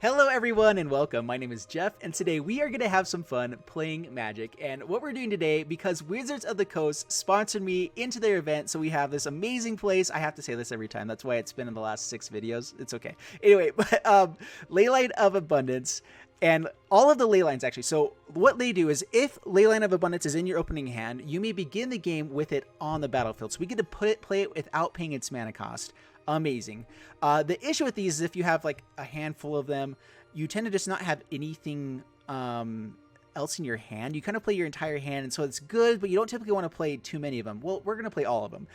Hello everyone and welcome. My name is Jeff and today we are going to have some fun playing Magic. And what we're doing today, because Wizards of the Coast sponsored me into their event, so we have this amazing place. I have to say this every time. That's why it's been in the last 6 videos. It's okay. Anyway, Leyline of Abundance. And all of the Leylines actually. So what they do is if Leyline of Abundance is in your opening hand, you may begin the game with it on the battlefield. So we get to play it without paying its mana cost. Amazing. The issue with these is if you have like a handful of them, you tend to just not have anything else in your hand. You kind of play your entire hand, and so it's good, but you don't typically want to play too many of them. Well, we're going to play all of them.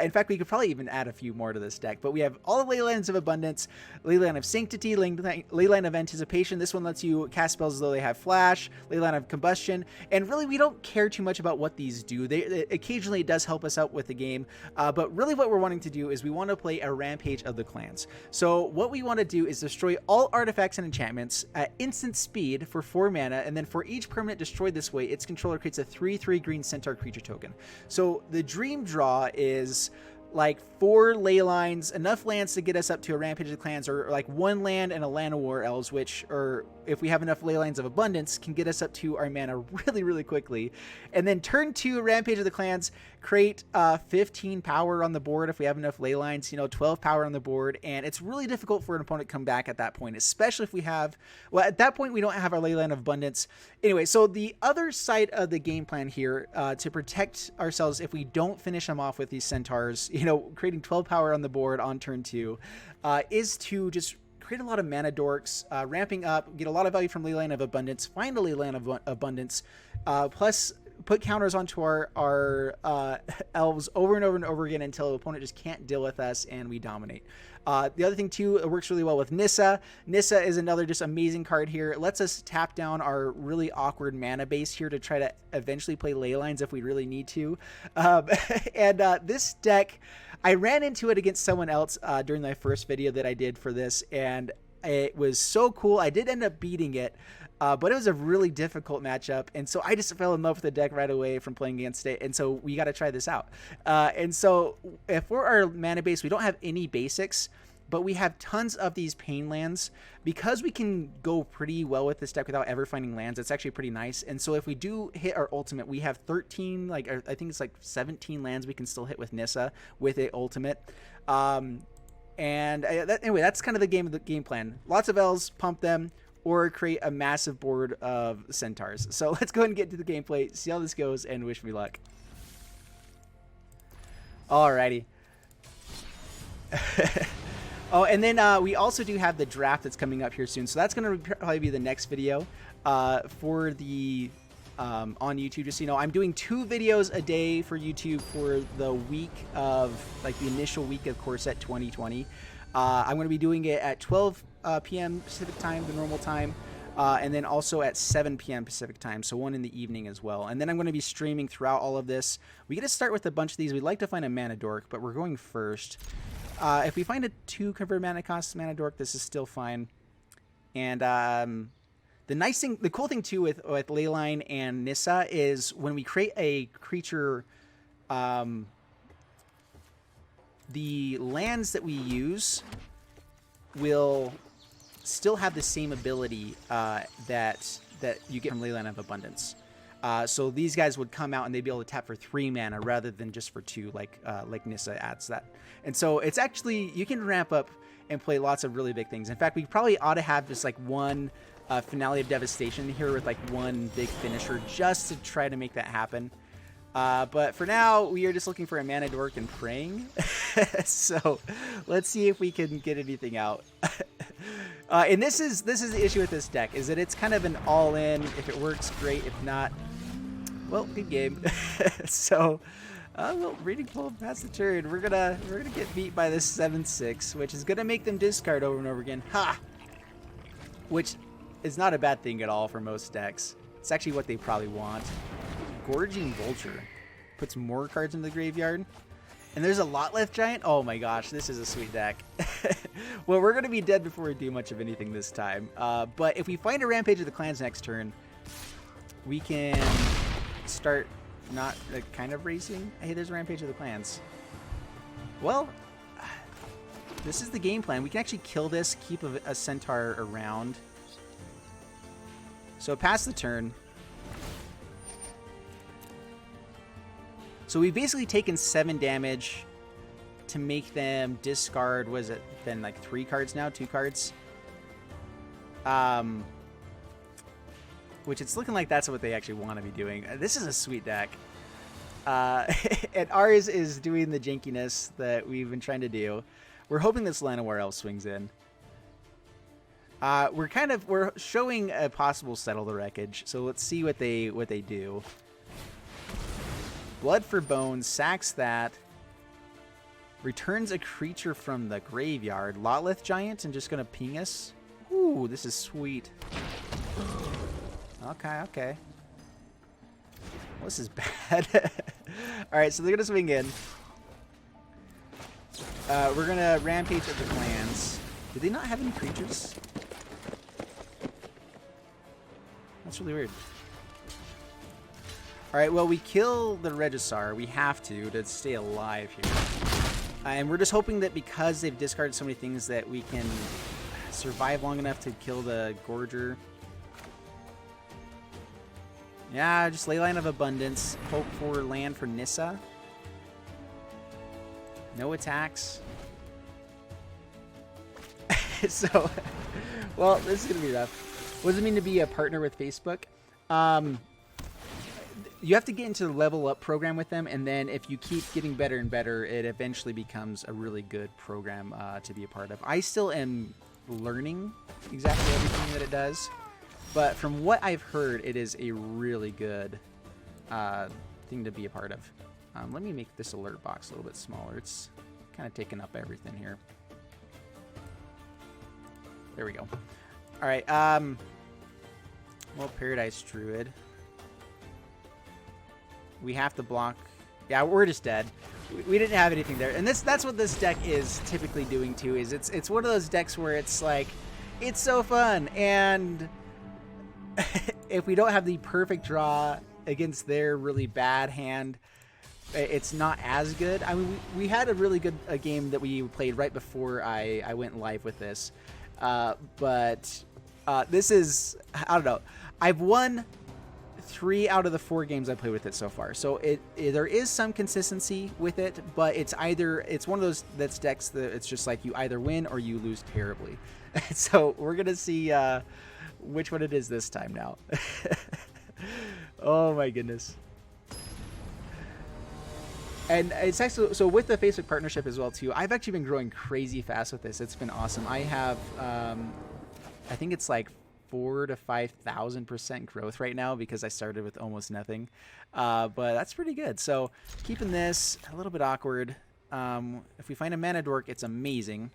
In fact, we could probably even add a few more to this deck, but we have all the Leylines of Abundance, Leyline of Sanctity, Leyline of Anticipation. This one lets you cast spells as though they have flash, Leyline of Combustion, and really we don't care too much about what these do. Occasionally it does help us out with the game, but really what we're wanting to do is we want to play a Rampage of the Clans. So what we want to do is destroy all artifacts and enchantments at instant speed for 4 mana, and then for each permanent destroyed this way, its controller creates a 3/3 green centaur creature token. So the dream draw is like 4 Leylines, enough lands to get us up to a Rampage of the Clans, or like 1 land and a Land of War Elves, which, or if we have enough Leylines of Abundance, can get us up to our mana really quickly. And then turn 2 Rampage of the Clans, create 15 power on the board if we have enough Leylines, 12 power on the board, and it's really difficult for an opponent to come back at that point, especially if we have, well, at that point we don't have our Leyline of Abundance. Anyway, so the other side of the game plan here, to protect ourselves if we don't finish them off with these centaurs, creating 12 power on the board on turn 2, is to just create a lot of mana dorks, ramping up, get a lot of value from Leyline of Abundance, find a Leyline of Abundance, plus put counters onto our elves over and over again until the opponent just can't deal with us and we dominate. The other thing too, it works really well with Nissa. Nissa is another just amazing card here. It lets us tap down our really awkward mana base here to try to eventually play Leylines if we really need to. This deck, I ran into it against someone else during my first video that I did for this, and it was so cool. I did end up beating it, but it was a really difficult matchup, and so I just fell in love with the deck right away from playing against it, and so we got to try this out. And so for our mana base, we don't have any basics, but we have tons of these pain lands. Because we can go pretty well with this deck without ever finding lands, it's actually pretty nice. And so if we do hit our ultimate, we have 13, I think it's like 17 lands we can still hit with Nissa with a ultimate. Anyway, that's kind of the game plan. Lots of elves, pump them, or create a massive board of centaurs. So let's go ahead and get to the gameplay, see how this goes, and wish me luck. Alrighty. Oh, and then we also do have the draft that's coming up here soon. So that's going to probably be the next video for the on YouTube. Just so you know, I'm doing 2 videos a day for YouTube for the week of, like, the initial week of Corset 2020. I'm going to be doing it at 12 p.m. Pacific time, the normal time, and then also at 7 p.m. Pacific time, so 1 in the evening as well. And then I'm going to be streaming throughout all of this. We get to start with a bunch of these. We'd like to find a mana dork, but we're going first. If we find a 2 convert mana cost mana dork, this is still fine. And the nice thing, the cool thing too with Leyline and Nissa is when we create a creature, the lands that we use will still have the same ability that you get from Leyline of Abundance. So these guys would come out and they'd be able to tap for 3 mana rather than just for 2, like Nissa adds that. And so it's actually, you can ramp up and play lots of really big things. In fact, we probably ought to have just like 1 Finale of Devastation here with like 1 big finisher just to try to make that happen. But for now, we are just looking for a mana dork and praying. So let's see if we can get anything out. And this is the issue with this deck, is that it's kind of an all-in. If it works, great. If not, well, good game. So, well, reading full past the turn. We're gonna get beat by this 7/6, which is gonna make them discard over and over again. Ha! Which is not a bad thing at all for most decks. It's actually what they probably want. Gorging Vulture puts more cards in the graveyard. And there's a lot left giant. Oh my gosh, this is a sweet deck. Well, we're going to be dead before we do much of anything this time. But if we find a Rampage of the Clans next turn, we can start not kind of racing. Hey, there's a Rampage of the Clans. Well, This is the game plan. We can actually kill this, keep a centaur around. So pass the turn. So we've basically taken 7 damage to make them discard, was it then like 3 cards now? 2 cards? Which it's looking like that's what they actually want to be doing. This is a sweet deck. And ours is doing the jankiness that we've been trying to do. We're hoping this Llanowar Elf swings in. We're showing a possible Settle the Wreckage, so let's see what they do. Blood for Bones, sacks that. Returns a creature from the graveyard. Lotleth Giant and just gonna ping us. Ooh, this is sweet. Okay. Well, this is bad. Alright, so they're gonna swing in. We're gonna Rampage at the Clans. Do they not have any creatures? That's really weird. Alright, well, we kill the Regisar. We have to stay alive here. And we're just hoping that because they've discarded so many things that we can survive long enough to kill the Gorger. Yeah, just Leyline of Abundance. Hope for land for Nissa. No attacks. So, well, this is going to be rough. What does it mean to be a partner with Facebook? You have to get into the level up program with them, and then if you keep getting better and better, it eventually becomes a really good program to be a part of. I still am learning exactly everything that it does, but from what I've heard, it is a really good thing to be a part of. Let me make this alert box a little bit smaller. It's kind of taking up everything here. There we go. All right. Well, Paradise Druid. We have to block. Yeah, we're just dead. We didn't have anything there, and that's what this deck is typically doing too. Is it's one of those decks where it's like, it's so fun, and if we don't have the perfect draw against their really bad hand, it's not as good. I mean, we had a really good game that we played right before I went live with this. But this is, I don't know. I've won 3 out of the 4 games I played with it so far. So there is some consistency with it, but it's one of those decks that it's just like you either win or you lose terribly. So we're going to see which one it is this time now. Oh my goodness. And it's actually, so with the Facebook partnership as well too, I've actually been growing crazy fast with this. It's been awesome. I have, I think it's like 4,000 to 5,000% growth right now because I started with almost nothing. But that's pretty good. So keeping this a little bit awkward. If we find a mana dork, it's amazing.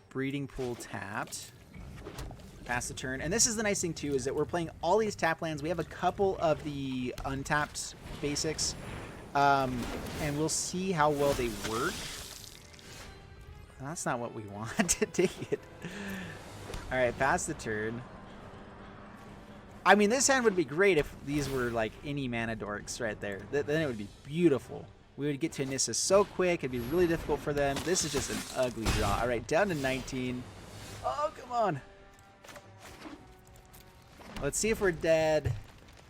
Breeding Pool tapped. Pass the turn. And this is the nice thing too, is that we're playing all these tap lands. We have a couple of the untapped basics, and we'll see how well they work. That's not what we want to take it. All right, pass the turn. I mean, this hand would be great if these were like any mana dorks right there. Then it would be beautiful. We would get to Nissa so quick. It'd be really difficult for them. This is just an ugly draw. All right, down to 19. Oh, come on. Let's see if we're dead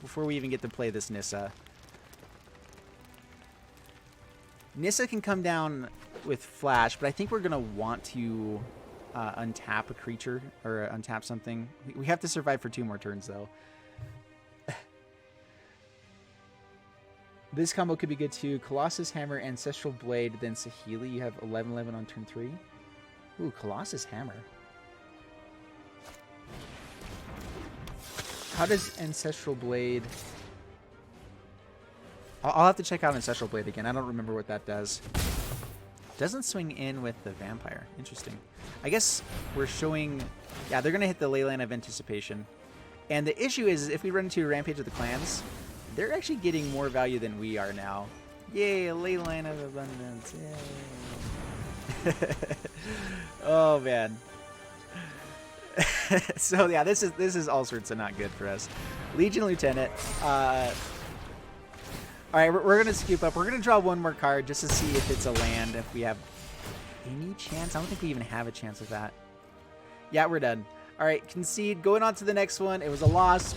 before we even get to play this Nissa. Nissa can come down with Flash, but I think we're going to want to untap a creature or untap something. We have to survive for 2 more turns, though. This combo could be good, too. Colossus Hammer, Ancestral Blade, then Saheeli. You have 11/11 on turn 3. Ooh, Colossus Hammer. How does Ancestral Blade... I'll have to check out Ancestral Blade again. I don't remember what that does. Doesn't swing in with the Vampire. Interesting. I guess we're showing... Yeah, they're going to hit the Leyline of Anticipation. And the issue is, if we run into a Rampage of the Clans, they're actually getting more value than we are now. Yay, Leyline of Abundance. Yay. Oh, man. So yeah, this is all sorts of not good for us. Legion Lieutenant. All right, we're gonna scoop up. We're gonna draw 1 more card just to see if it's a land. If we have any chance? I don't think we even have a chance of that. Yeah, we're done. All right, concede. Going on to the next one. It was a loss.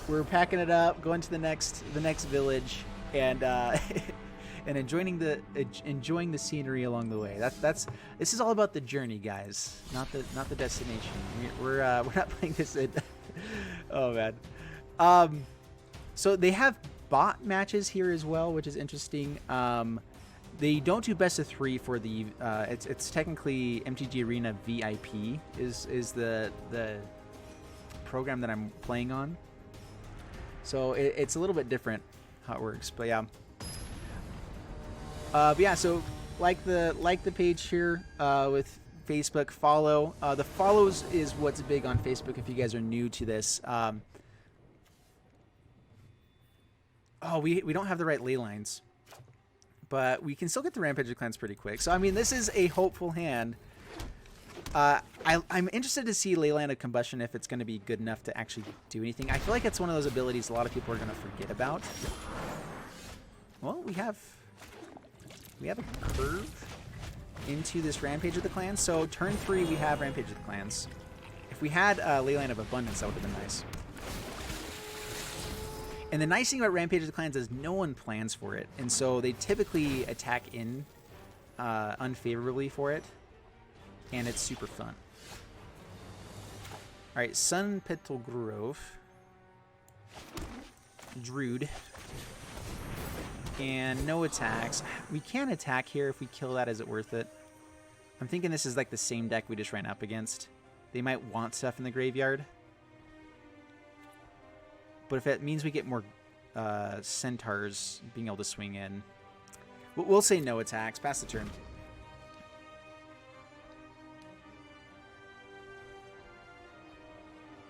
We're packing it up, going to the next village, and and enjoying the scenery along the way. This is all about the journey, guys, not the destination. We're not playing this in. Oh man. So they have bot matches here as well, which is interesting. They don't do best of 3 for the. It's technically MTG Arena VIP is the program that I'm playing on. So it's a little bit different how it works, but yeah. But yeah, so like the page here with Facebook, follow. The follows is what's big on Facebook if you guys are new to this. Oh, we don't have the right ley lines, but we can still get the Rampage of Clans pretty quick. So I mean, this is a hopeful hand. I'm interested to see Leyline of Combustion if it's going to be good enough to actually do anything. I feel like it's one of those abilities a lot of people are going to forget about. Well, we have a curve into this Rampage of the Clans. So turn 3, we have Rampage of the Clans. If we had Leyline of Abundance, that would have been nice. And the nice thing about Rampage of the Clans is no one plans for it, and so they typically attack in unfavorably for it. And it's super fun. Alright, Sun Petal Grove. Druid. And no attacks. We can attack here. If we kill that, is it worth it? I'm thinking this is like the same deck we just ran up against. They might want stuff in the graveyard. But if it means we get more centaurs being able to swing in, we'll say no attacks. Pass the turn.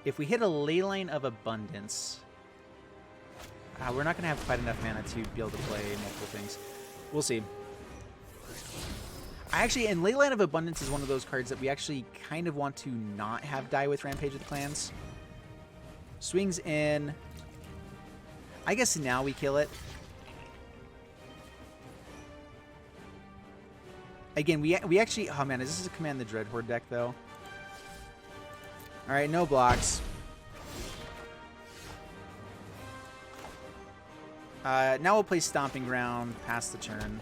If we hit a Leyline of Abundance, we're not going to have quite enough mana to be able to play multiple things. We'll see. And Leyline of Abundance is one of those cards that we actually kind of want to not have die with Rampage of the Clans. Swings in. I guess now we kill it. Again, we actually... Oh man, is this a Command the Dreadhorde deck though? Alright, no blocks. Now we'll play Stomping Ground, pass the turn.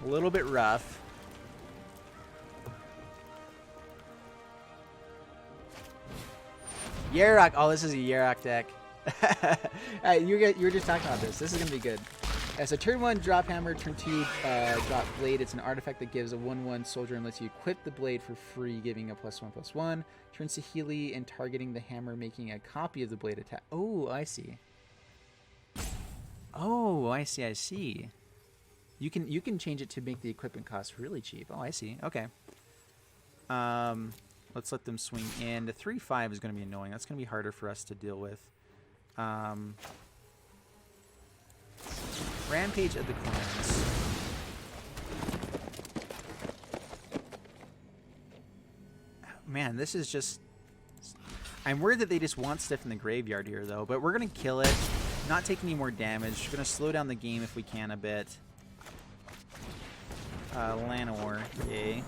A little bit rough. Yarok. Oh, this is a Yarok deck. You were just talking about this. This is going to be good. So turn 1, drop hammer. Turn 2, drop blade. It's an artifact that gives a 1/1 soldier and lets you equip the blade for free, giving a +1/+1. Turns Saheeli and targeting the hammer, making a copy of the blade attack. Oh, I see. Oh, I see. I see. You can change it to make the equipment cost really cheap. Oh, I see. Okay. Let's let them swing in. The 3/5 is going to be annoying. That's going to be harder for us to deal with. Rampage of the Clans. Man, this is just... I'm worried that they just want stuff in the graveyard here, though. But we're going to kill it. Not take any more damage. We're going to slow down the game if we can a bit. Llanowar. Yay.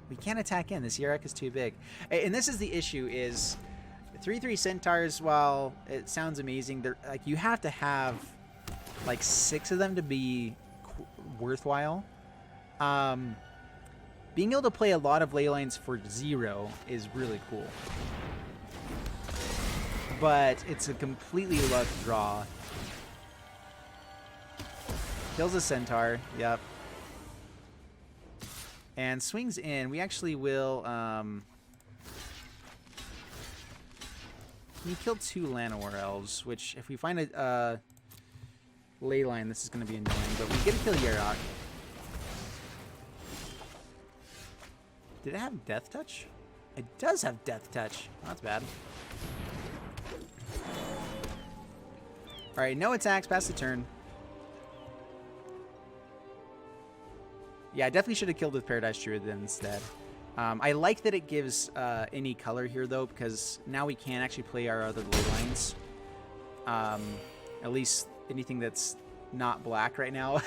We can't attack in. This Yarok is too big. And this is the issue is... 3/3 Centaurs, while it sounds amazing, they're like you have to have like 6 of them to be worthwhile. Being able to play a lot of Leylines for 0 is really cool. But it's a completely luck draw. Kills a Centaur, yep. And swings in. We actually will... He killed 2 Llanowar Elves, which if we find a Leyline, this is going to be annoying. But we get to kill Yarok. Did it have Death Touch? It does have Death Touch. Oh, that's bad. Alright, no attacks. Pass the turn. Yeah, I definitely should have killed with Paradise Druid then instead. I like that it gives any color here, though, because now we can actually play our other Leylines. At least anything that's not black right now.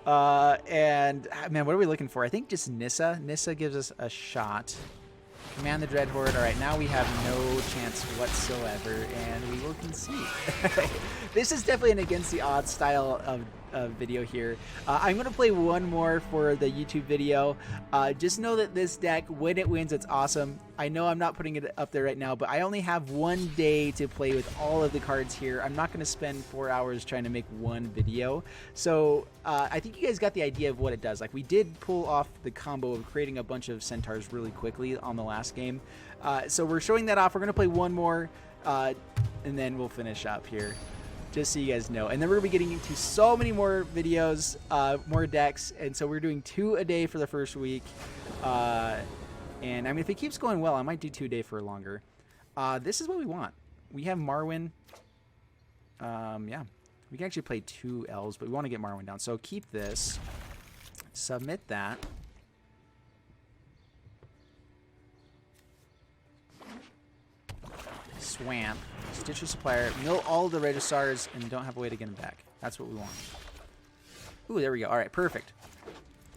And man, what are we looking for? I think just Nissa. Nissa gives us a shot. Command the Dread Horde. All right, now we have no chance whatsoever, and we will concede. This is definitely an against the odds style of video here. I'm going to play one more for the YouTube video. Just know that this deck, when it wins, it's awesome. I know I'm not putting it up there right now, but I only have one day to play with all of the cards here. I'm not going to spend 4 hours trying to make one video. So I think you guys got the idea of what it does. Like, we did pull off the combo of creating a bunch of centaurs really quickly on the last game. So we're showing that off. We're going to play one more, and then we'll finish up here, just so you guys know. And then we're going to be getting into so many more videos, more decks. And so we're doing 2 a day for the first week. And I mean, if it keeps going well, I might do 2 a day for longer. This is what we want. We have Marwyn. Yeah, we can actually play 2 elves, but we want to get Marwyn down. So keep this. Submit that. Swamp. Stitch your supplier. Mill all the registrars and don't have a way to get them back. That's what we want. Ooh, there we go. All right, perfect.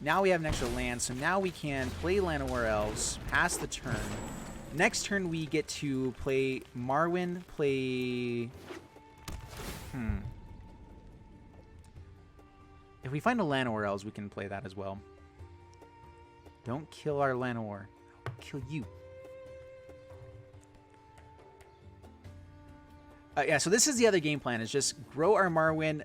Now we have an extra land, so now we can play Llanowar Elves, pass the turn. Next turn we get to play Marwyn, play... If we find a Llanowar Elves, we can play that as well. Don't kill our Llanowar. I'll kill you. Yeah, so this is the other game plan, is just grow our Marwyn,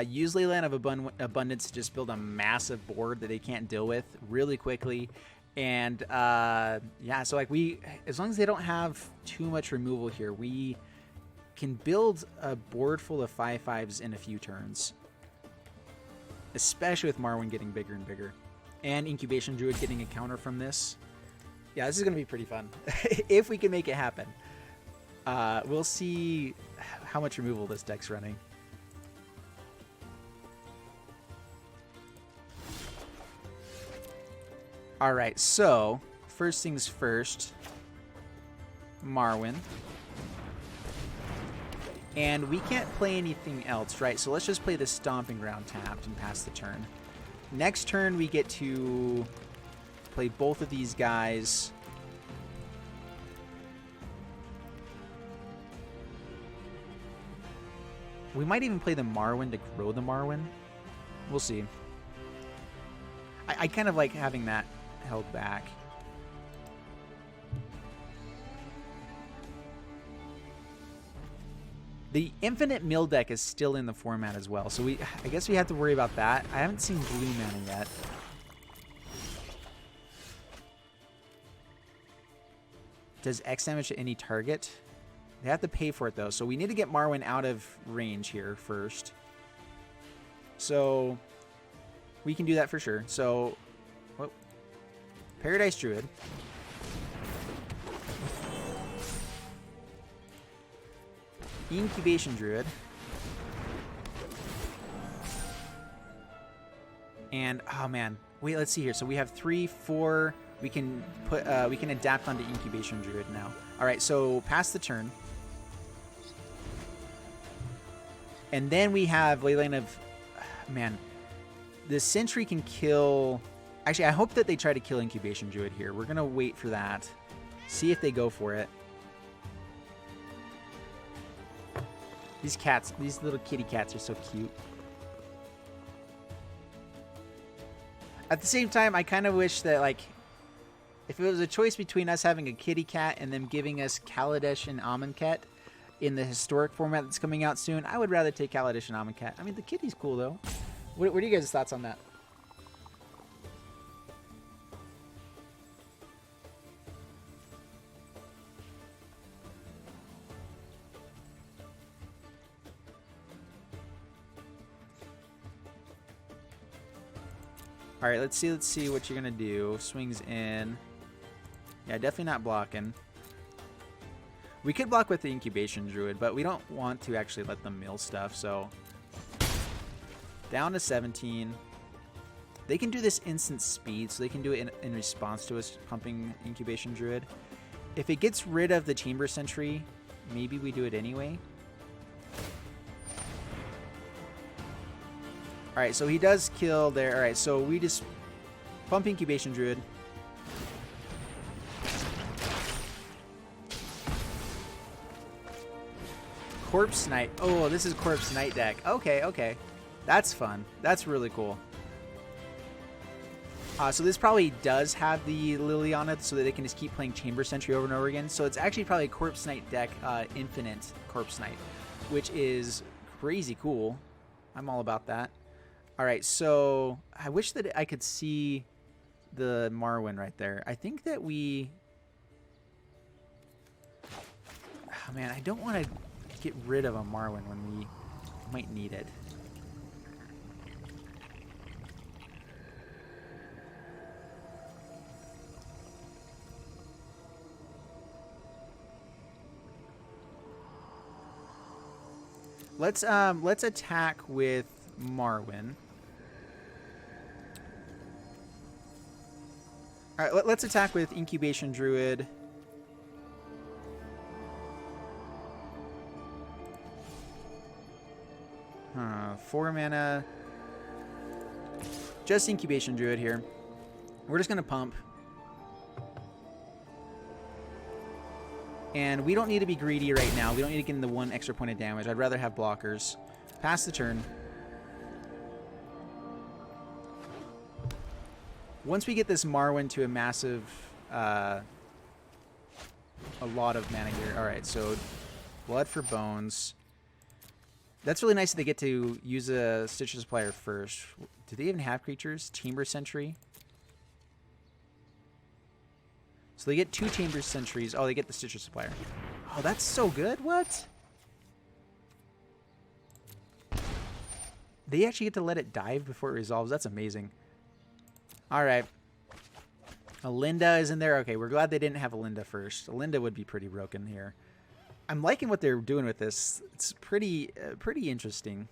use Leyline of Abundance to just build a massive board that they can't deal with really quickly. And yeah, so like as long as they don't have too much removal here, we can build a board full of 5/5s in a few turns. Especially with Marwyn getting bigger and bigger. And Incubation Druid getting a counter from this. Yeah, this is going to be pretty fun. If we can make it happen. We'll see how much removal this deck's running. Alright, so first things first, Marwyn. And we can't play anything else, right? So let's just play the Stomping Ground tapped and pass the turn. Next turn we get to play both of these guys. We might even play the Marwyn to grow the Marwyn. We'll see. I kind of like having that held back. The Infinite Mill deck is still in the format as well, so I guess we have to worry about that. I haven't seen Blue Mana yet. Does X damage to any target? They have to pay for it, though, so we need to get Marwyn out of range here first. So we can do that for sure. So, whoa. Paradise Druid. Incubation Druid. And, oh man, wait, let's see here. So we have 3, 4. We can put, we can adapt onto Incubation Druid now. All right, so pass the turn. And then we have Leyline of... Man, the Sentry can kill... Actually, I hope that they try to kill Incubation Druid here. We're going to wait for that. See if they go for it. These cats, these little kitty cats are so cute. At the same time, I kind of wish that, like, if it was a choice between us having a kitty cat and them giving us Kaladesh and Amonkhet in the historic format that's coming out soon, I would rather take Kaladesh and Amonkhet. I mean, the kitty's cool, though. What are you guys' thoughts on that? All right, let's see what you're gonna do. Swings in. Yeah, definitely not blocking. We could block with the Incubation Druid, but we don't want to actually let them mill stuff, so... Down to 17. They can do this instant speed, so they can do it in response to us pumping Incubation Druid. If it gets rid of the Chamber Sentry, maybe we do it anyway. Alright, so he does kill there. Alright, so we just pump Incubation Druid. Corpse Knight. Oh, this is Corpse Knight deck. Okay, okay. That's fun. That's really cool. So this probably does have the Lily on it so that they can just keep playing Chamber Sentry over and over again. So it's actually probably a Corpse Knight deck, Infinite Corpse Knight, which is crazy cool. I'm all about that. All right, so I wish that I could see the Marwyn right there. I think that we... Oh, man, I don't want to get rid of a Marwyn when we might need it. Let's attack with Marwyn. All right, let's attack with Incubation Druid. Huh, 4 mana. Just Incubation Druid here. We're just gonna pump. And we don't need to be greedy right now. We don't need to get in the 1 extra point of damage. I'd rather have blockers. Pass the turn. Once we get this Marwyn to a massive, a lot of mana here. All right, so Blood for Bones. That's really nice that they get to use a Stitcher Supplier first. Do they even have creatures? Chamber Sentry. So they get 2 Chamber Sentries. Oh, they get the Stitcher Supplier. Oh, that's so good. What? They actually get to let it dive before it resolves. That's amazing. All right. Alinda is in there. Okay, we're glad they didn't have Alinda first. Alinda would be pretty broken here. I'm liking what they're doing with this. It's pretty interesting.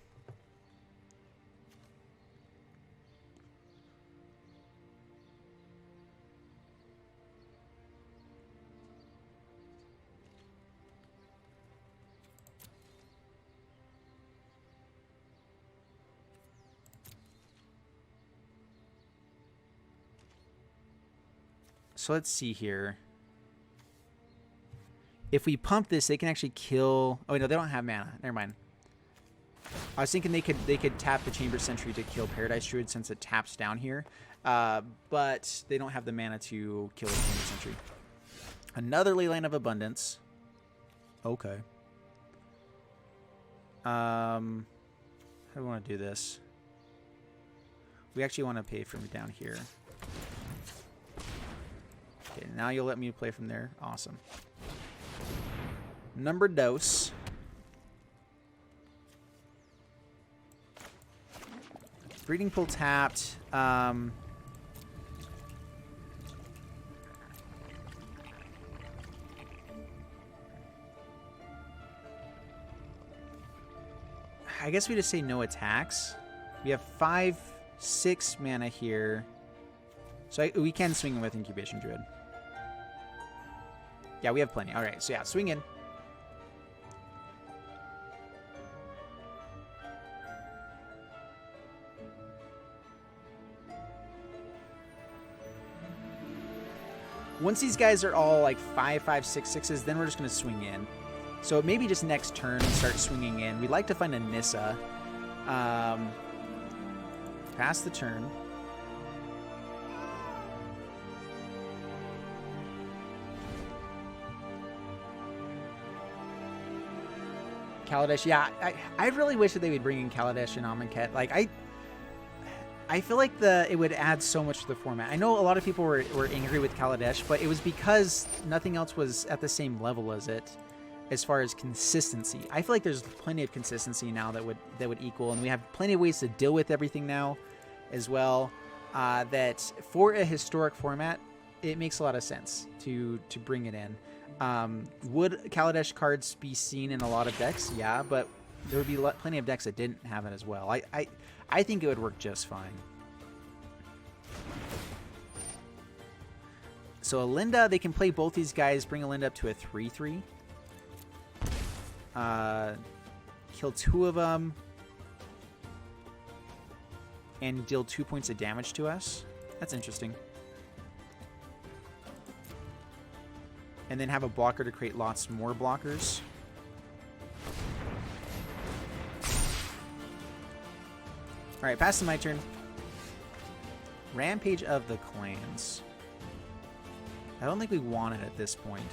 So let's see here. If we pump this, they can actually kill... Oh, no, they don't have mana. Never mind. I was thinking they could tap the Chamber Sentry to kill Paradise Druid since it taps down here. But they don't have the mana to kill the Chamber Sentry. Another Leyline of Abundance. Okay. How do we want to do this? We actually want to pay from down here. Okay, now you'll let me play from there. Awesome. Number dose. Breeding Pool tapped. I guess we just say no attacks. We have 5-6 mana here. So we can swing in with Incubation Druid. Yeah, we have plenty. All right, so yeah, swing in. Once these guys are all like 5, 5, 6, 6s, then we're just going to swing in. So maybe just next turn start swinging in. We'd like to find a Nissa. Pass the turn. Kaladesh, yeah, I really wish that they would bring in Kaladesh and Amonkhet. Like, I feel like it would add so much to the format. I know a lot of people were angry with Kaladesh, but it was because nothing else was at the same level as it, as far as consistency. I feel like there's plenty of consistency now that would equal, and we have plenty of ways to deal with everything now, as well. That for a historic format, it makes a lot of sense to bring it in. Would Kaladesh cards be seen in a lot of decks? Yeah, but there would be plenty of decks that didn't have it as well. I think it would work just fine. So Alinda, they can play both these guys, bring Alinda up to a 3/3. Kill 2 of them. and deal 2 points of damage to us. That's interesting. And then have a blocker to create lots more blockers. Alright, pass to my turn. Rampage of the Clans. I don't think we want it at this point.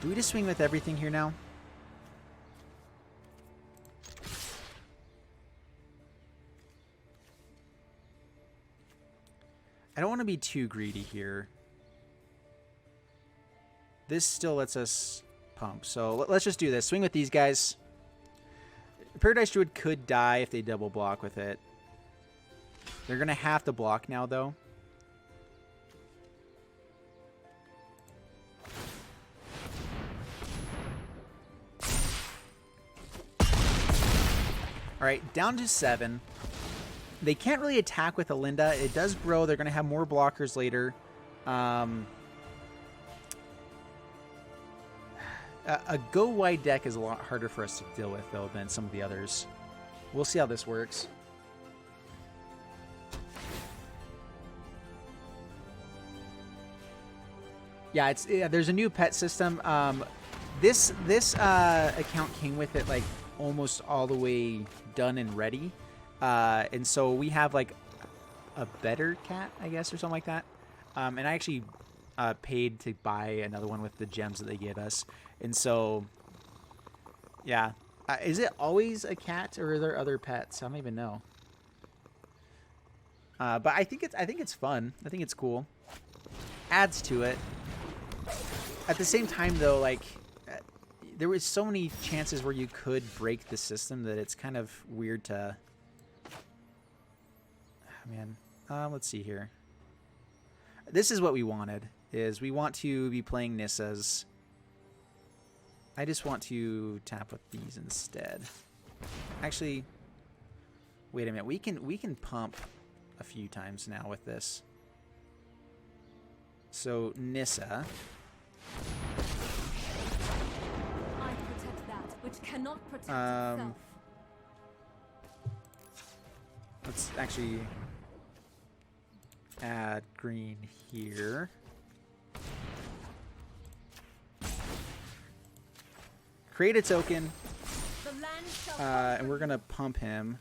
Do we just swing with everything here now? I don't want to be too greedy here. This still lets us pump, so let's just do this. Swing with these guys. Paradise Druid could die if they double block with it. They're going to have to block now, though. Alright, down to 7. They can't really attack with Alinda. It does grow. They're going to have more blockers later. A go-wide deck is a lot harder for us to deal with, though, than some of the others. We'll see how this works. Yeah, there's a new pet system. This account came with it like almost all the way done and ready, and so we have like a better cat, I guess, or something like that. And I actually paid to buy another one with the gems that they gave us, and so yeah. Is it always a cat, or are there other pets? I don't even know. But I think it's fun. I think it's cool. Adds to it. At the same time, though, like there was so many chances where you could break the system that it's kind of weird to. Oh, man, let's see here. This is what we wanted. Is we want to be playing Nissas. I just want to tap with these instead. Actually, wait a minute. We can pump a few times now with this. So Nissa. I protect that which cannot protect itself. Let's actually add green here. Create a token, and we're gonna pump him.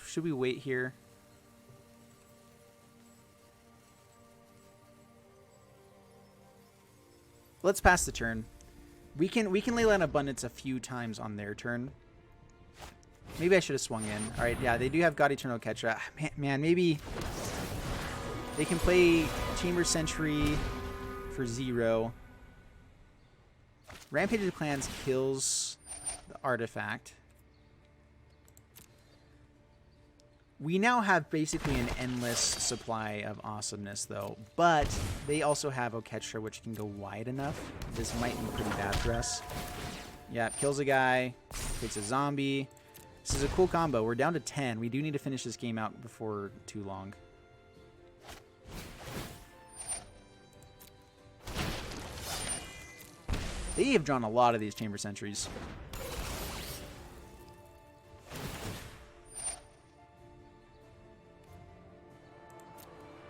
Should we wait here? Let's pass the turn. We can Leyline Abundance a few times on their turn. Maybe I should have swung in. All right, yeah, they do have God Eternal Ketra. Man, maybe they can play Chamber Sentry for 0. Rampage of the Clans kills the artifact. We now have basically an endless supply of awesomeness, though. But they also have Oketra, which can go wide enough. This might be pretty bad for us. Yeah, kills a guy, creates a zombie. This is a cool combo. We're down to 10. We do need to finish this game out before too long. They have drawn a lot of these Chamber Sentries.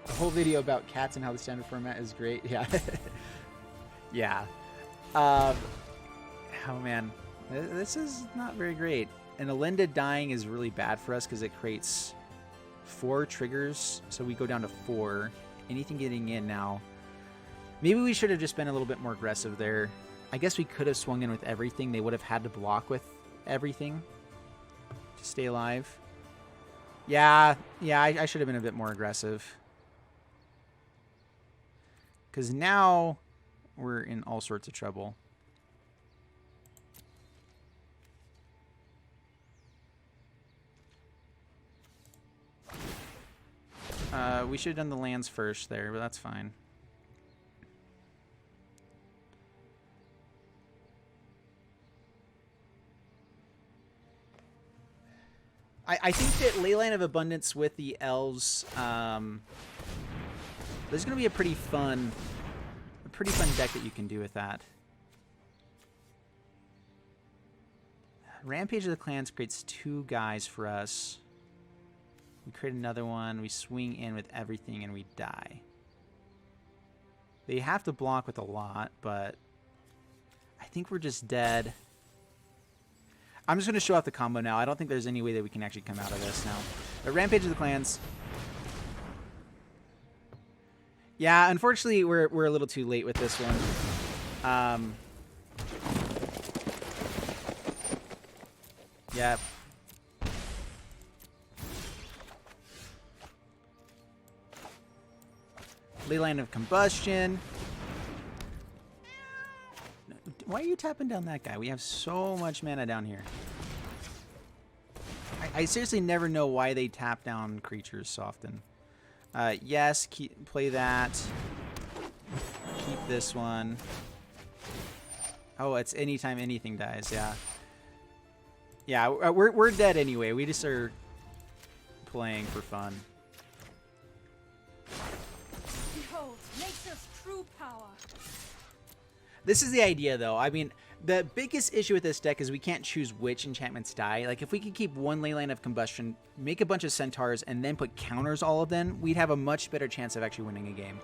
The whole video about cats and how the standard format is great. Yeah. Yeah. Oh, man. This is not very great. And Alinda dying is really bad for us because it creates 4 triggers. So we go down to 4. Anything getting in now. Maybe we should have just been a little bit more aggressive there. I guess we could have swung in with everything. They would have had to block with everything to stay alive. Yeah, I should have been a bit more aggressive. Because now we're in all sorts of trouble. We should have done the lands first there, but that's fine. I think that Leyline of Abundance with the elves, there's going to be a pretty fun deck that you can do with that. Rampage of the Clans creates 2 guys for us. We create another one. We swing in with everything and we die. They have to block with a lot, but I think we're just dead. I'm just going to show off the combo now. I don't think there's any way that we can actually come out of this now. But Rampage of the Clans. Yeah, unfortunately, we're a little too late with this one. Yeah. Leyline of Combustion. Why are you tapping down that guy? We have so much mana down here. I seriously never know why they tap down creatures so often. Yes, play that. Keep this one. Oh, it's anytime anything dies, yeah. Yeah, we're dead anyway. We just are playing for fun. Behold, nature's true power. This is the idea, though. I mean, the biggest issue with this deck is we can't choose which enchantments die. Like, if we could keep one Leyline of Combustion, make a bunch of Centaurs, and then put counters all of them, we'd have a much better chance of actually winning a game.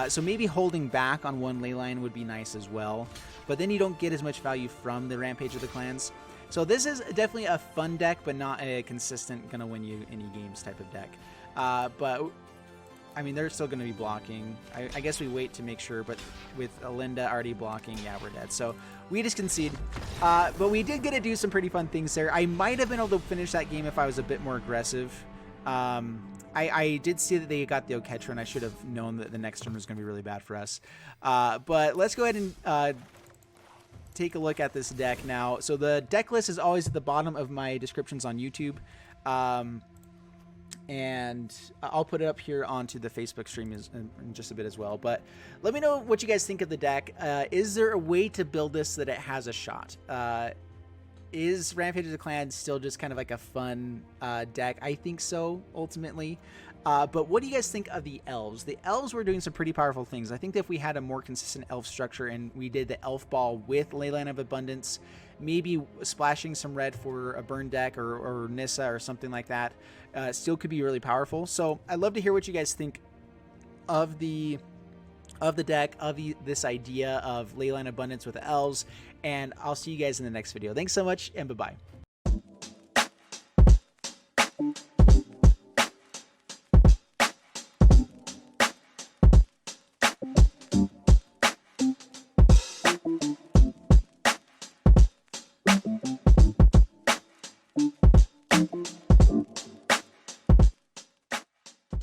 So maybe holding back on one Leyline would be nice as well. But then you don't get as much value from the Rampage of the Clans. So this is definitely a fun deck, but not a consistent, gonna win you any games type of deck. But I mean, they're still going to be blocking. I guess we wait to make sure, but with Alinda already blocking, yeah, we're dead. So we just concede. But we did get to do some pretty fun things there. I might have been able to finish that game if I was a bit more aggressive. I did see that they got the Okettra, and I should have known that the next turn was going to be really bad for us. But let's go ahead and take a look at this deck now. So the deck list is always at the bottom of my descriptions on YouTube. And I'll put it up here onto the Facebook stream in just a bit as well. But let me know what you guys think of the deck. Is there a way to build this so that it has a shot? Is Rampage of the Clan still just kind of like a fun deck? I think so, ultimately. But what do you guys think of the elves? The elves were doing some pretty powerful things. I think that if we had a more consistent elf structure and we did the elf ball with Leyline of Abundance, maybe splashing some red for a burn deck or Nissa or something like that, still could be really powerful. So I'd love to hear what you guys think of the deck, of this idea of Leyline Abundance with the elves, and I'll see you guys in the next video. Thanks so much, and bye-bye.